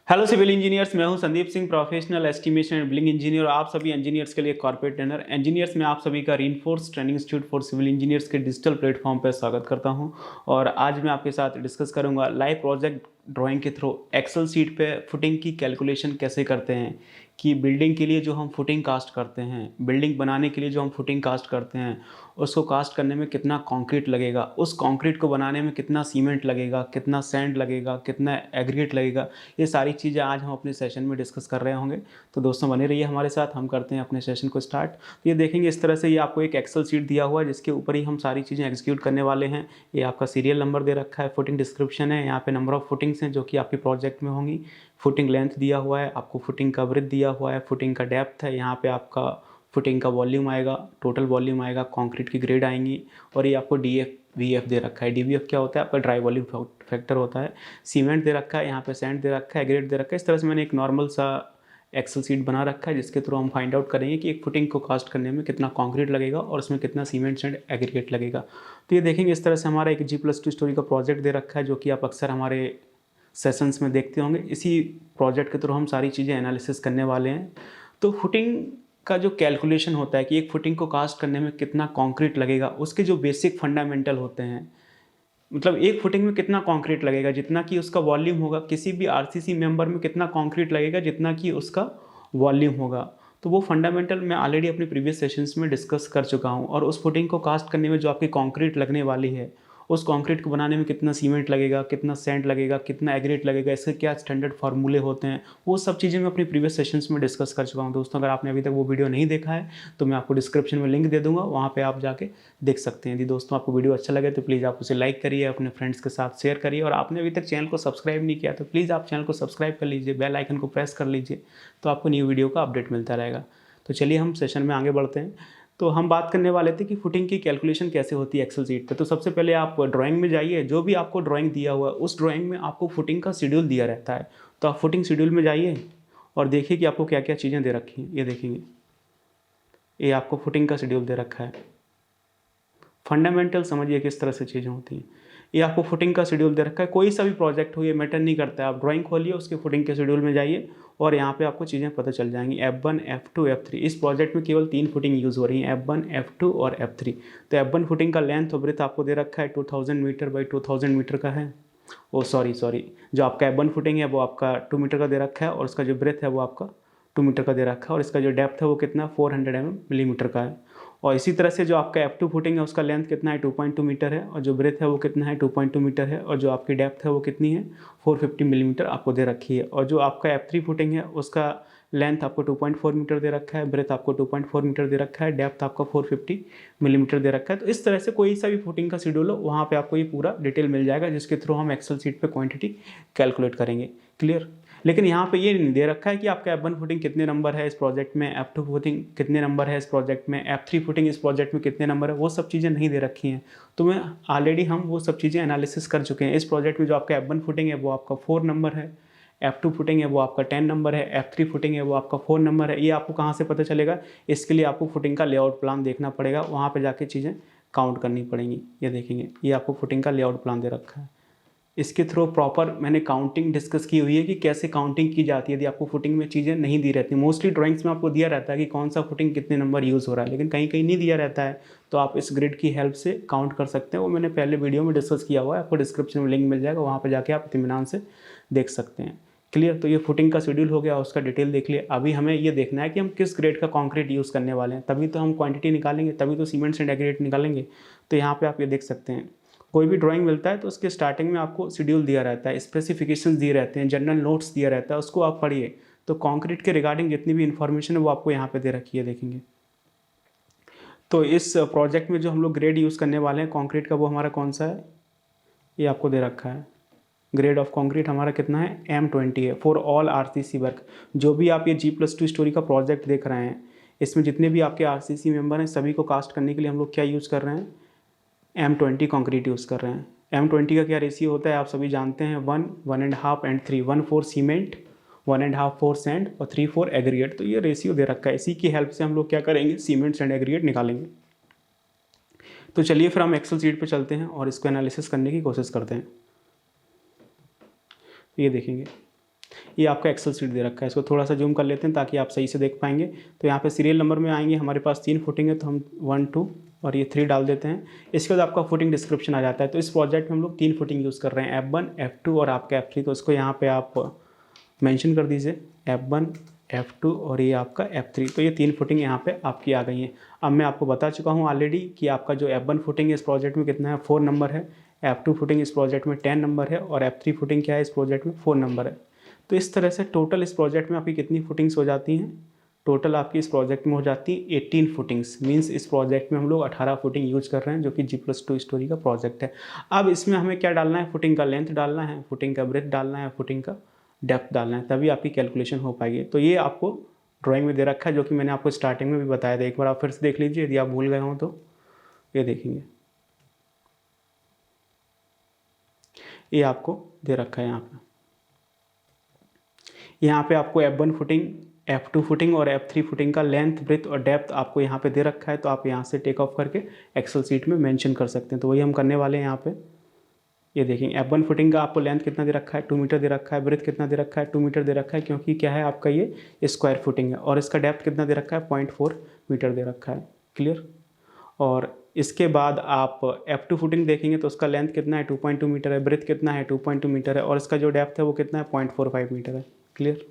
Hello civil engineers, मैं हूं Sandeep Singh, professional estimation and billing engineer. आप सभी इंजीनियर्स के लिए कॉर्पोरेट ट्रेनर। इंजीनियर्स में आप सभी का reinforce training institute for civil engineers के डिजिटल प्लेटफॉर्म पर स्वागत करता हूं। और आज मैं आपके साथ डिस्कस करूंगा लाइव प्रोजेक्ट ड्राइंग के थ्रू एक्सेल सीट पे फुटिंग की कैलकुलेशन कैसे करते हैं। कि बिल्डिंग के लिए जो हम फुटिंग कास्ट करते हैं, बिल्डिंग बनाने के लिए जो हम फुटिंग कास्ट करते हैं, उसको कास्ट करने में कितना कंक्रीट लगेगा, उस कंक्रीट को बनाने में कितना सीमेंट लगेगा, कितना सैंड लगेगा, कितना एग्रीगेट लगेगा। ये सारी चीज़ें आज हम अपने सेशन में डिस्कस कर रहे होंगे। तो दोस्तों बने रहिए हमारे साथ, हम करते हैं अपने सेशन को स्टार्ट। तो ये देखेंगे इस तरह से, ये आपको एक एक्सेल शीट दिया हुआ है जिसके ऊपर ही हम सारी चीज़ें एग्जीक्यूट करने वाले हैं। ये आपका सीरियल नंबर दे रखा है, फुटिंग डिस्क्रिप्शन है, यहाँ पे नंबर ऑफ फुटिंग्स हैं जो कि आपके प्रोजेक्ट में होंगी, फुटिंग लेंथ दिया हुआ है, आपको फुटिंग का ब्रेथ दिया हुआ है, फुटिंग का डेप्थ है, यहाँ पे आपका फुटिंग का वॉल्यूम आएगा, टोटल वॉल्यूम आएगा, कंक्रीट की ग्रेड आएंगी, और ये आपको डीएफ वीएफ दे रखा है। डीवीएफ क्या होता है? आपका ड्राई वॉल्यूम फैक्टर होता है। सीमेंट दे रखा है, यहाँ पे सैंड दे रखा है, ग्रेड दे रखा है। इस तरह से मैंने एक नॉर्मल सा एक्सेल सीट बना रखा है जिसके थ्रू हम फाइंड आउट करेंगे कि एक फुटिंग को कास्ट करने में कितना कंक्रीट लगेगा और उसमें कितना सीमेंट सैंड एग्रीगेट लगेगा। तो ये देखेंगे इस तरह से हमारा एक G+2 स्टोरी का प्रोजेक्ट दे रखा है जो कि आप अक्सर हमारे सेशंस में देखते होंगे। इसी प्रोजेक्ट के थ्रू हम सारी चीज़ें एनालिसिस करने वाले हैं। तो फुटिंग का जो कैलकुलेशन होता है कि एक फुटिंग को कास्ट करने में कितना कंक्रीट लगेगा, उसके जो बेसिक फंडामेंटल होते हैं, मतलब एक फुटिंग में कितना कंक्रीट लगेगा, जितना कि उसका वॉल्यूम होगा। किसी भी आरसीसी मेंबर में कितना कंक्रीट लगेगा, जितना कि उसका वॉल्यूम होगा। तो वो फंडामेंटल मैं ऑलरेडी अपने प्रीवियस सेशंस में डिस्कस कर चुका हूँ। और उस फुटिंग को कास्ट करने में जो आपकी कंक्रीट लगने वाली है, उस कंक्रीट को बनाने में कितना सीमेंट लगेगा, कितना सैंड लगेगा, कितना एग्रीगेट लगेगा, इसके क्या स्टैंडर्ड फार्मूले होते हैं, वो सब चीज़ें मैं अपनी प्रीवियस सेशंस में डिस्कस कर चुका हूँ। दोस्तों अगर आपने अभी तक वो वीडियो नहीं देखा है तो मैं आपको डिस्क्रिप्शन में लिंक दे दूँगा, वहाँ पर आप जाके देख सकते हैं। यदि दोस्तों आपको वीडियो अच्छा लगे तो प्लीज़ आप उसे लाइक करिए, अपने फ्रेंड्स के साथ शेयर करिए, और आपने अभी तक चैनल को सब्सक्राइब नहीं किया तो प्लीज़ आप चैनल को सब्सक्राइब कर लीजिए, बेल आइकन को प्रेस कर लीजिए, तो आपको न्यू वीडियो का अपडेट मिलता रहेगा। तो चलिए हम सेशन में आगे बढ़ते हैं। तो हम बात करने वाले थे कि फुटिंग की कैलकुलेशन कैसे होती है एक्सेल शीट पे। तो सबसे पहले आप ड्राइंग में जाइए, जो भी आपको ड्राइंग दिया हुआ है उस ड्राइंग में आपको फुटिंग का शेड्यूल दिया रहता है। तो आप फुटिंग शेड्यूल में जाइए और देखिए कि आपको क्या क्या चीज़ें दे रखी हैं। ये देखेंगे, ये आपको फुटिंग का शेड्यूल दे रखा है। फंडामेंटल समझिए किस तरह से चीज़ें होती हैं। ये आपको फुटिंग का शेड्यूल दे रखा है। कोई सा भी प्रोजेक्ट हो, ये मैटर नहीं करता है, आप ड्राइंग खोलिए, उसके फुटिंग के शेड्यूल में जाइए और यहाँ पे आपको चीज़ें पता चल जाएंगी। F1, F2, F3। इस प्रोजेक्ट में केवल 3 फुटिंग यूज़ हो रही हैं, F1, F2 और F3। तो F1 फुटिंग का लेंथ और ब्रेथ आपको दे रखा है 2000 मीटर बाई 2000 मीटर का है। ओ सॉरी, जो आपका F1 फुटिंग है वो आपका 2 मीटर का दे रखा है, और उसका जो ब्रेथ है वो आपका 2 मीटर का दे रखा है, और इसका जो डेप्थ है वो कितना 400 मिलीमीटर का है। और इसी तरह से जो आपका F2 फुटिंग है उसका लेंथ कितना है 2.2 मीटर है, और जो ब्रेथ है वो कितना है 2.2 मीटर है, और जो आपकी डेप्थ है वो कितनी है 450 मिलीमीटर आपको दे रखी है। और जो आपका F3 फुटिंग है उसका लेंथ आपको 2.4 मीटर दे रखा है, ब्रेथ आपको 2.4 मीटर दे रखा है, डेप्थ आपका 450 मिलीमीटर दे रखा है। तो इस तरह से कोई सा भी फुटिंग का शेड्यूल हो वहाँ पे आपको ये पूरा डिटेल मिल जाएगा, जिसके थ्रू हम एक्सेल शीट पे क्वांटिटी कैलकुलेट करेंगे। क्लियर? लेकिन यहाँ पे ये नहीं दे रखा है कि आपका F1 फुटिंग कितने नंबर है इस प्रोजेक्ट में, F2 फुटिंग कितने नंबर है इस प्रोजेक्ट में, F3 फुटिंग इस प्रोजेक्ट में कितने नंबर है, वो सब चीज़ें नहीं दे रखी हैं। तो मैं ऑलरेडी हम वो सब चीज़ें एनालिसिस कर चुके हैं। इस प्रोजेक्ट में जो आपका F1 फुटिंग है वो आपका 4 नंबर है, F2 फुटिंग है वो आपका 10 नंबर है, F3 फुटिंग है वो आपका 4 नंबर है। ये आपको कहाँ से पता चलेगा? इसके लिए आपको फुटिंग का लेआउट प्लान देखना पड़ेगा, वहाँ पर जाके चीज़ें काउंट करनी पड़ेंगी। ये देखेंगे, ये आपको फुटिंग का लेआउट प्लान दे रखा है। इसके थ्रू प्रॉपर मैंने काउंटिंग डिस्कस की हुई है कि कैसे काउंटिंग की जाती है। यदि आपको फुटिंग में चीज़ें नहीं दी रहती, मोस्टली ड्राइंग्स में आपको दिया रहता है कि कौन सा फुटिंग कितने नंबर यूज़ हो रहा है, लेकिन कहीं कहीं नहीं दिया रहता है, तो आप इस ग्रिड की हेल्प से काउंट कर सकते हैं। वो मैंने पहले वीडियो में डिस्कस किया हुआ है, आपको डिस्क्रिप्शन में लिंक मिल जाएगा, वहाँ पर जाके आप इत्मीनान से देख सकते हैं। क्लियर? तो ये फुटिंग का शेड्यूल हो गया, उसका डिटेल देख लिया। अभी हमें ये देखना है कि हम किस ग्रेड का कंक्रीट यूज़ करने वाले हैं, तभी तो हम क्वांटिटी निकालेंगे, तभी तो सीमेंट एंड एग्रीगेट निकालेंगे। तो यहाँ पे आप ये देख सकते हैं, कोई भी ड्राइंग मिलता है तो उसके स्टार्टिंग में आपको शेड्यूल दिया रहता है, स्पेसिफिकेशंस दिए रहते हैं, जनरल नोट्स दिया रहता है, उसको आप पढ़िए। तो कंक्रीट के रिगार्डिंग जितनी भी इंफॉर्मेशन है वो आपको यहाँ पे दे रखी है, देखेंगे। तो इस प्रोजेक्ट में जो हम लोग ग्रेड यूज़ करने वाले हैं कंक्रीट का, वो हमारा कौन सा है, ये आपको दे रखा है। ग्रेड ऑफ कंक्रीट हमारा कितना है, M20 है, फॉर ऑल RCC वर्क। जो भी आप ये G+2 स्टोरी का प्रोजेक्ट देख रहे हैं, इसमें जितने भी आपके RCC मेंबर हैं सभी को कास्ट करने के लिए हम लोग क्या यूज़ कर रहे हैं, M20 कंक्रीट यूज़ कर रहे हैं। M20 का क्या रेशियो होता है आप सभी जानते हैं, 1, 1.5 एंड 3। 1 4 सीमेंट, 1.5 4 सैंड और 3 4 एग्रीगेट। तो ये रेशियो दे रखा है, इसी की हेल्प से हम लोग क्या करेंगे, सीमेंट एंड एग्रीगेट निकालेंगे। तो चलिए फिर हम एक्सेल शीट पे चलते हैं और इसको एनालिसिस करने की कोशिश करते हैं। ये देखेंगे, ये आपका एक्सेल शीट दे रखा है, इसको थोड़ा सा जूम कर लेते हैं ताकि आप सही से देख पाएंगे। तो यहाँ पे सीरियल नंबर में आएंगे, हमारे पास 3 फुटिंग है तो हम 1 2 और ये 3 डाल देते हैं। इसके बाद आपका फुटिंग डिस्क्रिप्शन आ जाता है। तो इस प्रोजेक्ट में हम लोग 3 फुटिंग यूज़ कर रहे हैं, F1 F2 और आपका F3। तो इसको यहाँ पे आप मेंशन कर दीजिए, F1 F2 और ये आपका F3। तो ये 3 फुटिंग यहाँ पे आपकी आ गई हैं। अब मैं आपको बता चुका हूँ ऑलरेडी कि आपका जो F1 फुटिंग इस प्रोजेक्ट में कितना है, 4 नंबर है। F2 फुटिंग इस प्रोजेक्ट में 10 नंबर है और F3 फुटिंग क्या है इस प्रोजेक्ट में 4 नंबर है। तो इस तरह से टोटल इस प्रोजेक्ट में आपकी कितनी फुटिंग्स हो जाती हैं, टोटल आपकी इस प्रोजेक्ट में हो जाती है 18 फुटिंग्स। मींस इस प्रोजेक्ट में हम लोग 18 फुटिंग यूज कर रहे हैं, जो कि G+2 स्टोरी का प्रोजेक्ट है। अब इसमें हमें क्या डालना है, फुटिंग का लेंथ डालना है, फुटिंग का ब्रेथ डालना है, फुटिंग का डेप्थ डालना है, तभी आपकी कैलकुलेशन हो पाएगी। तो ये आपको ड्राइंग में दे रखा है, जो कि मैंने आपको स्टार्टिंग में भी बताया था। एक बार आप फिर से देख लीजिए यदि आप भूल गए हों तो। ये देखेंगे, ये आपको दे रखा है यहाँ पे आपको F1 फुटिंग, F2 फुटिंग और F3 फुटिंग का लेंथ, ब्रेथ और डेप्थ आपको यहाँ पे दे रखा है। तो आप यहाँ से टेक ऑफ करके एक्सेल सीट में मेंशन कर सकते हैं। तो वही हम करने वाले हैं यहाँ पे। ये देखेंगे, F1 फुटिंग का आपको लेंथ कितना दे रखा है, 2 मीटर दे रखा है। ब्रेथ कितना दे रखा है, 2 मीटर दे रखा है, क्योंकि क्या है आपका ये स्क्वायर फुटिंग है। और इसका डेप्थ कितना दे रखा है, 0.4 मीटर दे रखा है। क्लियर। और इसके बाद आप F2 फुटिंग देखेंगे तो उसका लेंथ कितना है, 2.2 मीटर है। ब्रेथ कितना है, 2.2 मीटर है। और इसका जो डेप्थ है वो कितना है, 0.45 मीटर है। क्लियर।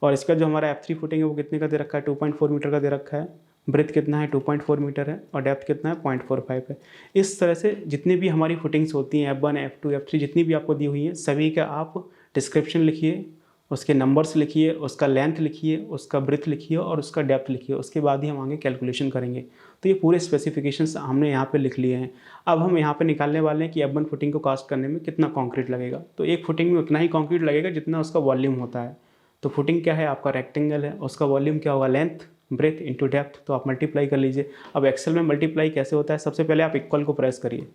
और इसका जो हमारा F3 फुटिंग है वो कितने का दे रखा है, 2.4 मीटर का दे रखा है। ब्रेथ कितना है, 2.4 मीटर है। और डेप्थ कितना है, 0.45 है। इस तरह से जितनी भी हमारी फुटिंग्स होती हैं, F1 F2 F3 जितनी भी आपको दी हुई हैं, सभी का आप डिस्क्रिप्शन लिखिए, उसके नंबर्स लिखिए, उसका लेंथ लिखिए, उसका ब्रेथ लिखिए और उसका डेप्थ लिखिए। उसके बाद ही हम आगे कैलकुलेशन करेंगे। तो ये पूरे स्पेसिफिकेशंस हमने यहाँ पे लिख लिए हैं। अब हम यहाँ पे निकालने वाले हैं कि F1 फुटिंग को कास्ट करने में कितना कंक्रीट लगेगा। तो एक फुटिंग में उतना ही कंक्रीट लगेगा जितना उसका वॉल्यूम होता है। तो फुटिंग क्या है, आपका रेक्टेंगल है, उसका वॉल्यूम क्या होगा, लेंथ ब्रेथ इंटू डेप्थ। तो आप मल्टीप्लाई कर लीजिए। अब एक्सेल में मल्टीप्लाई कैसे होता है, सबसे पहले आप इक्वल को प्रेस करिए।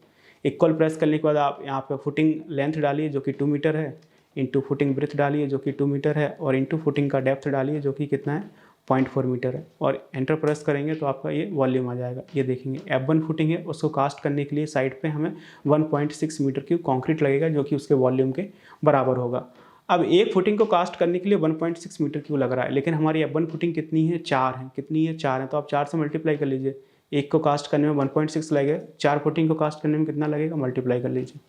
इक्वल प्रेस करने के बाद आप यहाँ पे फुटिंग लेंथ डालिए जो कि 2 मीटर है, इंटू फुटिंग ब्रेथ डालिए जो कि 2 मीटर है, और इंटू फुटिंग का डेप्थ डालिए जो कि कितना है, 0.4 मीटर है। और एंटर प्रेस करेंगे तो आपका ये वॉल्यूम आ जाएगा। ये देखेंगे, F1 फुटिंग है, उसको कास्ट करने के लिए साइड पे हमें 1.6 मीटर क्यूब कॉन्क्रीट लगेगा, जो कि उसके वॉल्यूम के बराबर होगा। अब एक फुटिंग को कास्ट करने के लिए 1.6 मीटर क्यों लग रहा है, लेकिन हमारी F1 फुटिंग कितनी है, 4 है। कितनी है, 4 है। तो आप 4 से मल्टीप्लाई कर लीजिए। एक को कास्ट करने में 1.6 लगेगा, 4 फुटिंग को कास्ट करने में कितना लगेगा, मल्टीप्लाई कर लीजिए।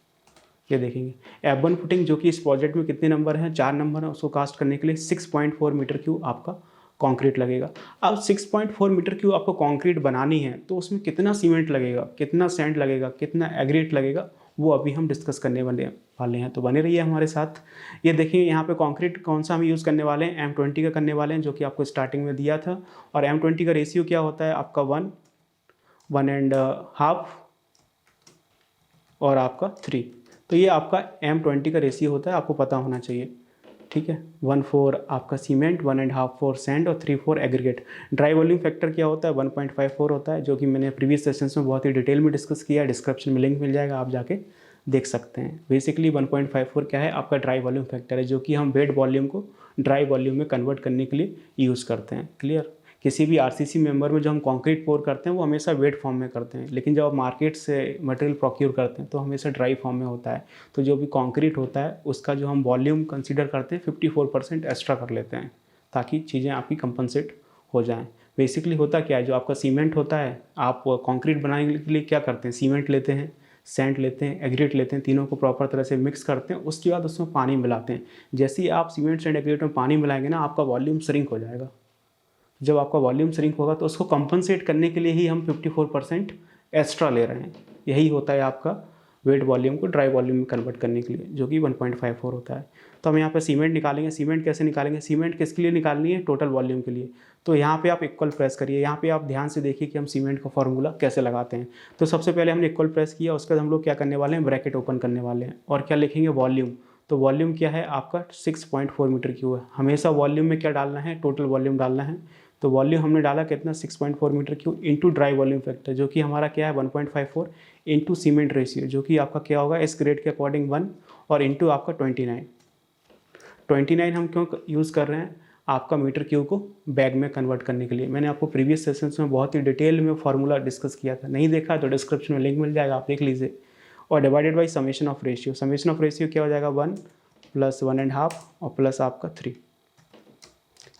ये देखेंगे, F1 फुटिंग जो कि इस प्रोजेक्ट में कितने नंबर हैं, 4 नंबर है, उसको कास्ट करने के लिए 6.4 मीटर क्यूब आपका कंक्रीट लगेगा। अब 6.4 मीटर क्यूब आपको कंक्रीट बनानी है तो उसमें कितना सीमेंट लगेगा, कितना सैंड लगेगा, कितना एग्रीगेट लगेगा, वो अभी हम डिस्कस करने वाले हैं। तो बने रहिए हमारे साथ। ये देखिए, यहाँ पे कंक्रीट कौन सा हम यूज़ करने वाले हैं, M20 का करने वाले हैं, जो कि आपको स्टार्टिंग में दिया था। और M20 का रेशियो क्या होता है आपका, 1.5 और आपका 3। तो ये आपका M20 का रेशियो होता है, आपको पता होना चाहिए। ठीक है, 1/4 आपका सीमेंट, 1.5 4 सैंड और 3/4 एग्रीगेट। ड्राई वॉल्यूम फैक्टर क्या होता है, 1.54 होता है, जो कि मैंने प्रीवियस सेशंस में बहुत ही डिटेल में डिस्कस किया है। डिस्क्रिप्शन में लिंक मिल जाएगा, आप जाके देख सकते हैं। बेसिकली 1.54 क्या है, आपका ड्राई वॉल्यूम फैक्टर है, जो कि हम वेट वॉल्यूम को ड्राई वॉल्यूम में कन्वर्ट करने के लिए यूज़ करते हैं। क्लियर। किसी भी आरसीसी मेंबर में जो हम कंक्रीट पोर करते हैं वो हमेशा वेट फॉर्म में करते हैं, लेकिन जब आप मार्केट से मटेरियल प्रोक्योर करते हैं तो हमेशा ड्राई फॉर्म में होता है। तो जो भी कंक्रीट होता है उसका जो हम वॉल्यूम कंसीडर करते हैं 54% एक्स्ट्रा कर लेते हैं, ताकि चीज़ें आपकी कंपनसेट हो जाएं। बेसिकली होता क्या है, जो आपका सीमेंट होता है, आप कंक्रीट बनाने के लिए क्या करते हैं, सीमेंट लेते हैं, सैंड लेते हैं, एग्रीगेट लेते हैं, तीनों को प्रॉपर तरह से मिक्स करते हैं, उसके बाद उसमें पानी मिलाते हैं। जैसे ही आप सीमेंट सैंड एग्रीगेट में पानी मिलाएंगे ना, आपका वॉल्यूम श्रिंक हो जाएगा। जब आपका वॉल्यूम श्रिंक होगा तो उसको कंपनसेट करने के लिए ही हम 54% एक्स्ट्रा ले रहे हैं। यही होता है आपका वेट वॉल्यूम को ड्राई वॉल्यूम में कन्वर्ट करने के लिए, जो कि 1.54 होता है। तो हम यहाँ पे सीमेंट निकालेंगे। सीमेंट कैसे निकालेंगे, सीमेंट किसके लिए निकालनी है, टोटल वॉल्यूम के लिए। तो यहाँ पे आप इक्वल प्रेस करिए। यहाँ पे आप ध्यान से देखिए कि हम सीमेंट का फॉर्मूला कैसे लगाते हैं। तो सबसे पहले हमने इक्वल प्रेस किया, उसके बाद हम लोग क्या करने वाले हैं, ब्रैकेट ओपन करने वाले हैं और क्या लिखेंगे, वॉल्यूम। तो वॉल्यूम क्या है आपका, 6.4 मीटर क्यूब है। हमेशा वॉल्यूम में क्या डालना है, टोटल वॉल्यूम डालना है। तो वॉल्यूम हमने डाला कितना, 6.4 meter cube into dry volume factor, जो कि हमारा क्या है 1.54, इंटू सीमेंट रेशियो, जो कि आपका क्या होगा, इस ग्रेड के अकॉर्डिंग 1, और इंटू आपका 29 हम क्यों यूज़ कर रहे हैं, आपका मीटर क्यूब को बैग में कन्वर्ट करने के लिए। मैंने आपको प्रीवियस सेशंस में बहुत ही डिटेल में फार्मूला डिस्कस किया था, नहीं देखा तो डिस्क्रिप्शन में लिंक मिल जाएगा, आप देख लीजिए। और divided by summation of ratio. Summation of ratio क्या हो जाएगा, 1 प्लस 1.5 और प्लस आपका 3।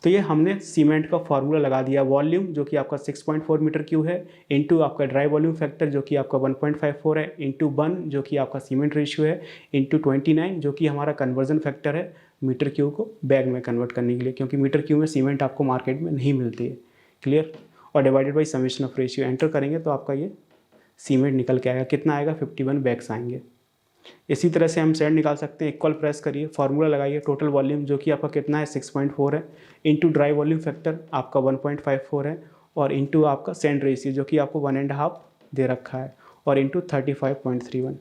तो ये हमने सीमेंट का फार्मूला लगा दिया। वॉल्यूम जो कि आपका 6.4 मीटर क्यूब है, इनटू आपका ड्राई वॉल्यूम फैक्टर जो कि आपका 1.54 है, इनटू 1 जो कि आपका सीमेंट रेशियो है, इनटू 29 जो कि हमारा कन्वर्जन फैक्टर है मीटर क्यूब को बैग में कन्वर्ट करने के लिए, क्योंकि मीटर क्यूब में सीमेंट आपको मार्केट में नहीं मिलती है। क्लियर। और divided by summation of ratio enter करेंगे तो आपका ये सीमेंट निकल के आएगा। कितना आएगा? 51 बैग्स आएंगे। इसी तरह से हम सेंड निकाल सकते हैं। इक्वल प्रेस करिए, फार्मूला लगाइए। टोटल वॉल्यूम जो कि आपका कितना है? 6.4 है, इनटू ड्राई वॉल्यूम फैक्टर आपका 1.54 है, और इनटू आपका सेंड रेशियो जो कि आपको 1.5 दे रखा है, और इनटू 35.31,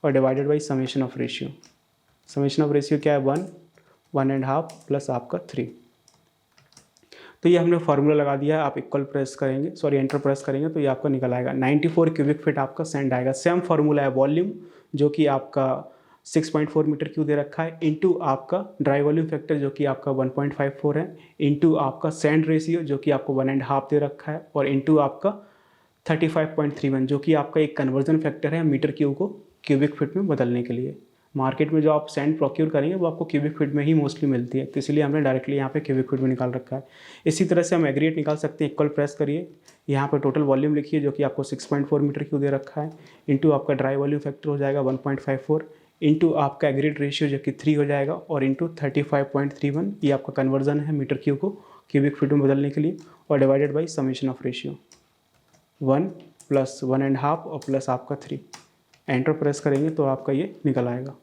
और divided by summation of ratio. Summation of ratio क्या है? 1, 1.5 प्लस आपका 3। तो ये हमने फार्मूला लगा दिया है। आप इक्वल प्रेस करेंगे, सॉरी एंटर प्रेस करेंगे तो ये आपका निकल आएगा। 94 क्यूबिक फीट आपका सेंड आएगा। सेम फार्मूला है। वॉल्यूम जो कि आपका 6.4 मीटर क्यूब दे रखा है, इनटू आपका ड्राई वॉल्यूम फैक्टर जो कि आपका 1.54 है, इनटू आपका सेंड रेशियो जो कि आपको 1.5 दे रखा है, और इनटू आपका 35.31 जो कि आपका एक कन्वर्जन फैक्टर है मीटर क्यूब को क्यूबिक फीट में बदलने के लिए। मार्केट में जो आप सैंड प्रोक्योर करेंगे वो आपको क्यूबिक फीट में ही मोस्टली मिलती है, तो इसलिए हमने डायरेक्टली यहाँ पे क्यूबिक फीट में निकाल रखा है। इसी तरह से हम एग्रीगेट निकाल सकते हैं। इक्वल प्रेस करिए, यहाँ पे टोटल वॉल्यूम लिखिए जो कि आपको 6.4 मीटर क्यूब दे रखा है, इनटू आपका ड्राई वॉल्यूम फैक्टर हो जाएगा 1.54, इनटू आपका एग्रीगेट रेशियो जो कि 3 हो जाएगा, और इनटू 35.31 ये आपका कन्वर्जन है मीटर क्यूब को क्यूबिक फीट में बदलने के लिए, और divided by summation of ratio 1 plus 1.5 और प्लस आपका 3। एंटर प्रेस करेंगे तो आपका ये निकल आएगा।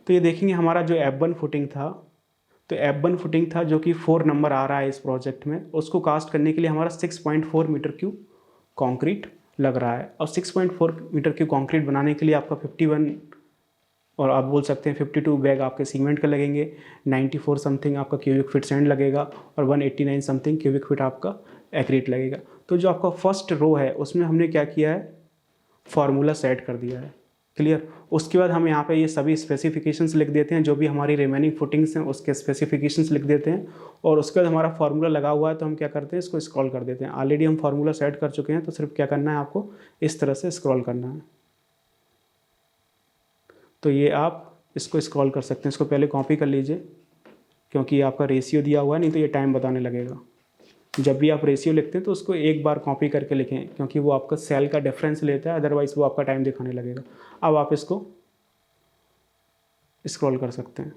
तो ये देखेंगे हमारा जो F1 फुटिंग था, तो F1 फुटिंग था जो कि 4 नंबर आ रहा है इस प्रोजेक्ट में, उसको कास्ट करने के लिए हमारा 6.4 मीटर क्यूब कंक्रीट लग रहा है। और 6.4 मीटर क्यूब कंक्रीट बनाने के लिए आपका 51 और आप बोल सकते हैं 52 बैग आपके सीमेंट के लगेंगे, 94 समथिंग आपका क्यूबिक फीट सैंड लगेगा, और 189 समथिंग क्यूबिक फीट आपका एग्रीगेट लगेगा। तो जो आपका फर्स्ट रो है उसमें हमने क्या किया है? फार्मूला सेट कर दिया है। क्लियर। उसके बाद हम यहाँ पे ये सभी स्पेसिफिकेशंस लिख देते हैं, जो भी हमारी रिमेनिंग फुटिंग्स हैं उसके स्पेसिफिकेशंस लिख देते हैं, और उसके बाद हमारा फार्मूला लगा हुआ है तो हम क्या करते हैं? इसको स्क्रॉल कर देते हैं। ऑलरेडी हम फार्मूला सेट कर चुके हैं, तो सिर्फ क्या करना है आपको? इस तरह से स्क्रॉल करना है। तो ये आप इसको स्क्रॉल कर सकते हैं। इसको पहले कॉपी कर लीजिए, क्योंकि आपका रेशियो दिया हुआ है, नहीं तो ये टाइम बताने लगेगा। जब भी आप रेशियो लिखते हैं तो उसको एक बार कॉपी करके लिखें, क्योंकि वो आपका सेल का डिफरेंस लेता है, अदरवाइज वो आपका टाइम दिखाने लगेगा। अब आप इसको स्क्रॉल कर सकते हैं।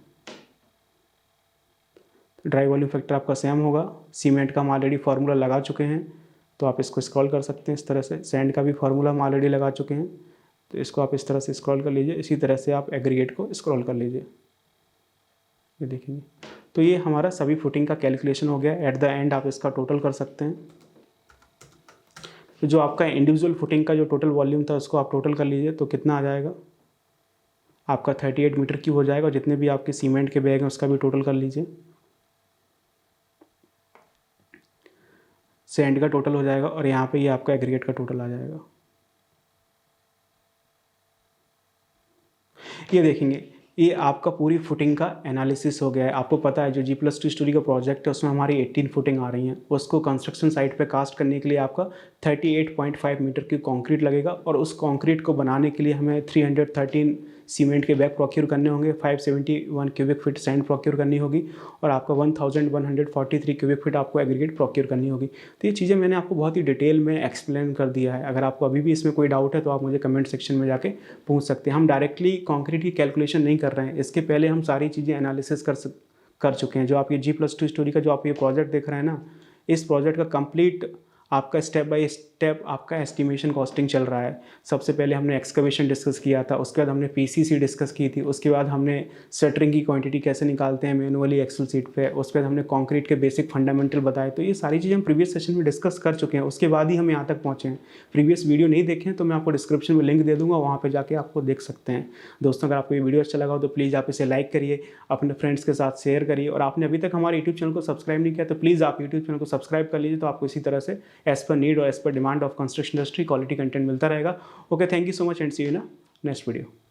ड्राई वॉल्यूम फैक्टर आपका सेम होगा। सीमेंट का हम ऑलरेडी फार्मूला लगा चुके हैं, तो आप इसको स्क्रॉल कर सकते हैं इस तरह से। सैंड का भी फार्मूला हम ऑलरेडी लगा चुके हैं, तो इसको आप इस तरह से स्क्रॉल कर लीजिए। इसी तरह से आप एग्रीगेट को स्क्रॉल कर लीजिए। ये देखेंगे तो ये हमारा सभी फुटिंग का कैलकुलेशन हो गया। एट द एंड आप इसका टोटल कर सकते हैं। तो जो आपका इंडिविजुअल फुटिंग का जो टोटल वॉल्यूम था उसको आप टोटल कर लीजिए, तो कितना आ जाएगा? आपका 38 मीटर क्यूब हो जाएगा। जितने भी आपके सीमेंट के बैग हैं उसका भी टोटल कर लीजिए। सैंड का टोटल हो जाएगा, और यहाँ पे ये आपका एग्रीगेट का टोटल आ जाएगा। ये देखेंगे ये आपका पूरी फुटिंग का एनालिसिस हो गया है। आपको पता है जो G+2 स्टोरी का प्रोजेक्ट है उसमें हमारी 18 फुटिंग आ रही हैं। उसको कंस्ट्रक्शन साइट पे कास्ट करने के लिए आपका 38.5 मीटर की कंक्रीट लगेगा, और उस कंक्रीट को बनाने के लिए हमें 313 सीमेंट के बैग प्रोक्योर करने होंगे, 571 क्यूबिक फीट सैंड प्रोक्योर करनी होगी, और आपका 1143 क्यूबिक फीट आपको एग्रीगेट प्रोक्योर करनी होगी। तो ये चीज़ें मैंने आपको बहुत ही डिटेल में एक्सप्लेन कर दिया है। अगर आपको अभी भी इसमें कोई डाउट है तो आप मुझे कमेंट सेक्शन में जाके पूछ सकते हैं। हम डायरेक्टली कंक्रीट की कैलकुलेशन नहीं कर रहे हैं, इसके पहले हम सारी चीज़ें एनालिसिस कर चुके हैं। जो आप ये G+2 स्टोरी का जो आप ये प्रोजेक्ट देख रहे हैं ना, इस प्रोजेक्ट का कंप्लीट आपका स्टेप बाय स्टेप आपका एस्टिमेशन कॉस्टिंग चल रहा है। सबसे पहले हमने एक्सकवेशन डिस्कस किया था, उसके बाद हमने पीसीसी डिस्कस की थी, उसके बाद हमने शटरिंग की क्वांटिटी कैसे निकालते हैं मैनुअली एक्सेल सीट पे, उसके बाद हमने कंक्रीट के बेसिक फंडामेंटल बताए। तो ये सारी चीज़ें हम प्रीवियस सेशन में डिस्कस कर चुके हैं, उसके बाद ही हम यहाँ तक पहुँचे हैं। प्रीवियस वीडियो नहीं देखें तो मैं आपको डिस्क्रिप्शन में लिंक दे दूँगा, वहाँ पर जाके आपको देख सकते हैं। दोस्तों अगर आपको ये वीडियो अच्छा लगा हो तो प्लीज़ आप इसे लाइक करिए, अपने फ्रेंड्स के साथ शेयर करिए, और आपने अभी तक हमारे यूट्यूब चैनल को सब्सक्राइब नहीं किया तो प्लीज़ आप यूट्यूब चैनल को सब्सक्राइब कर लीजिए। तो आपको इसी तरह से एज पर नीड और as per demand of construction industry quality content मिलता रहेगा। Okay, thank you so much and see you in next video.